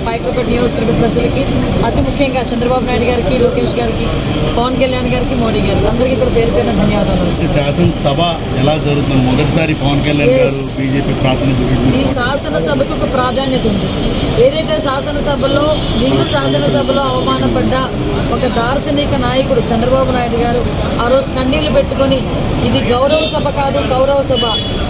మైక్రోపేట నియోజకవర్గ ప్రజలకి, అతి ముఖ్యంగా చంద్రబాబు నాయుడు గారికి, లోకేష్ గారికి, పవన్ కళ్యాణ్ గారికి, మోడీ గారికి అందరికీ కూడా పేరు పేరున ధన్యవాదాలు. శాసనసభ ఎలా జరుగుతుంది? మొదటిసారి పవన్ కళ్యాణ్ గారు బీజేపీ ప్రాతినిధ్యం. ఈ శాసనసభకు ఒక ప్రాధాన్యత ఉంది. ఏదైతే శాసనసభలో నిండు శాసనసభలో అవమానపడ్డ ఒక దార్శనిక నాయకుడు చంద్రబాబు నాయుడు గారు ఆ రోజు కన్నీళ్లు పెట్టుకొని ఇది గౌరవ సభ కాదు, గౌరవ సభ,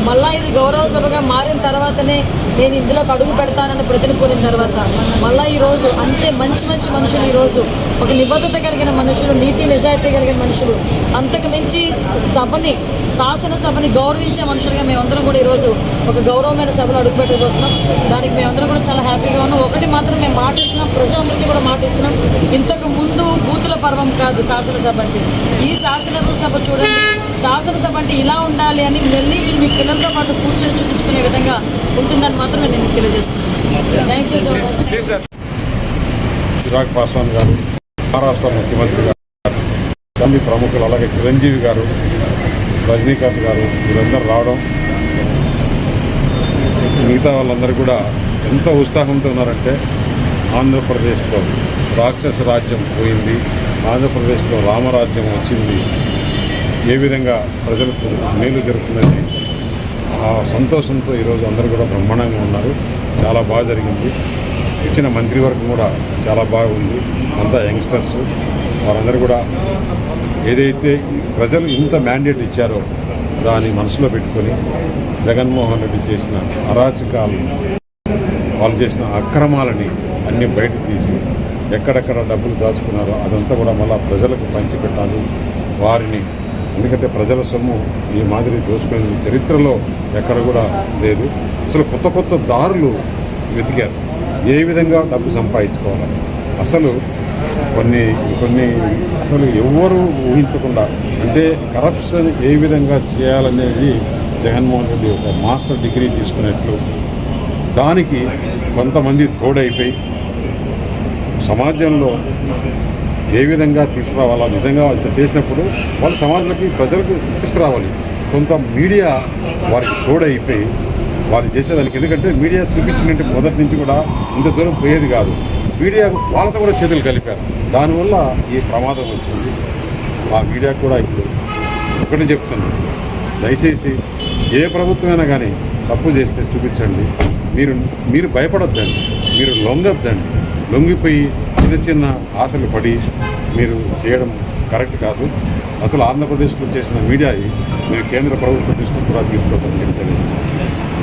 మళ్ళా ఇది గౌరవ సభగా మారిన తర్వాతనే నేను ఇందులోకి అడుగు పెడతానని ప్రతినిపూరిన తర్వాత మళ్ళీ ఈరోజు అంతే మంచి మంచి మనుషులు, ఈరోజు ఒక నిబద్ధత కలిగిన మనుషులు, నీతి నిజాయితీ కలిగిన మనుషులు, అంతకు మించి సభని, శాసనసభని గౌరవించే మనుషులుగా మేమందరం కూడా ఈరోజు ఒక గౌరవమైన సభలో అడుగుపెట్టబోతున్నాం. దానికి మేమందరం కూడా చాలా హ్యాపీగా ఉన్నాం. ఒకటి మాత్రం మేము మాటిస్తున్నాం, ప్రజలందరికీ కూడా మాటిస్తున్నాం, ఇంతకు ముందు బూతుల పర్వం కాదు శాసనసభ అంటే. ఈ శాసనసభ చూడండి, శాసనసభ అంటే ఇలా ఉండాలి అని మళ్ళీ మీరు మీ పిల్లలతో పాటు కూర్చొని చూపించుకునే విధంగా ఉంటుందని మాత్రం నేను తెలియజేసుకుంటున్నాను. Thank you so much. Chirag Paswan గారు, మహారాష్ట్ర ముఖ్యమంత్రి గారు, అసెంబ్లీ ప్రముఖులు, అలాగే చిరంజీవి గారు, రజనీకాంత్ గారు, వీళ్ళందరూ రావడం, మిగతా వాళ్ళందరూ కూడా ఎంత ఉత్సాహంతో ఉన్నారంటే ఆంధ్రప్రదేశ్లో రాక్షస రాజ్యం పోయింది, ఆంధ్రప్రదేశ్లో రామరాజ్యం వచ్చింది, ఏ విధంగా ప్రజలకు మేలు జరుగుతుందని ఆ సంతోషంతో ఈరోజు అందరూ కూడా బ్రహ్మాండంగా ఉన్నారు. చాలా బాగా జరిగింది. ఇచ్చిన మంత్రివర్గం కూడా చాలా బాగుంది. అంతా యంగ్స్టర్స్, వారందరూ కూడా ఏదైతే ప్రజలు ఇంత మ్యాండేట్ ఇచ్చారో దాన్ని మనసులో పెట్టుకొని జగన్మోహన్ రెడ్డి చేసిన అరాచకాలు, వాళ్ళు చేసిన అక్రమాలని అన్నీ బయట తీసి ఎక్కడెక్కడ డబ్బులు దాచుకున్నారో అదంతా కూడా మళ్ళీ ప్రజలకు పంచిపెట్టాలి వారిని. ఎందుకంటే ప్రజల సొమ్ము ఈ మాదిరి దోచుకునే చరిత్రలో ఎక్కడ కూడా లేదు. అసలు కొత్త కొత్త దారులు వెతికారు, ఏ విధంగా డబ్బు సంపాదించుకోవాలని. అసలు కొన్ని అసలు ఎవ్వరూ ఊహించకుండా, అంటే కరప్షన్ ఏ విధంగా చేయాలనేది జగన్మోహన్ రెడ్డి ఒక మాస్టర్ డిగ్రీ తీసుకున్నట్లు, దానికి కొంతమంది తోడైపోయి సమాజంలో ఏ విధంగా తీసుకురావాలా, నిజంగా ఇంత చేసినప్పుడు వాళ్ళు సమాజంలోకి ప్రజలకు తీసుకురావాలి. కొంత మీడియా వారికి తోడైపోయి వారు చేసేదానికి, ఎందుకంటే మీడియా చూపించినట్టు మొదటి నుంచి కూడా ఇంత దూరం పోయేది కాదు. మీడియా వాళ్ళతో కూడా చేతులు కలిపారు, దానివల్ల ఈ ప్రమాదం వచ్చింది. ఆ మీడియా కూడా ఇప్పుడు ఒకటి చెప్తున్నాను, దయచేసి ఏ ప్రభుత్వమైనా కానీ తప్పు చేస్తే చూపించండి, మీరు భయపడొద్దండి, మీరు లొంగొద్దండి. లొంగిపోయి చిన్న చిన్న ఆశలు పడి మీరు చేయడం కరెక్ట్ కాదు. అసలు ఆంధ్రప్రదేశ్లో చేసిన మీడియా మీరు కేంద్ర ప్రభుత్వం దృష్టికి కూడా తీసుకోవద్దని తెలియజేస్తాను.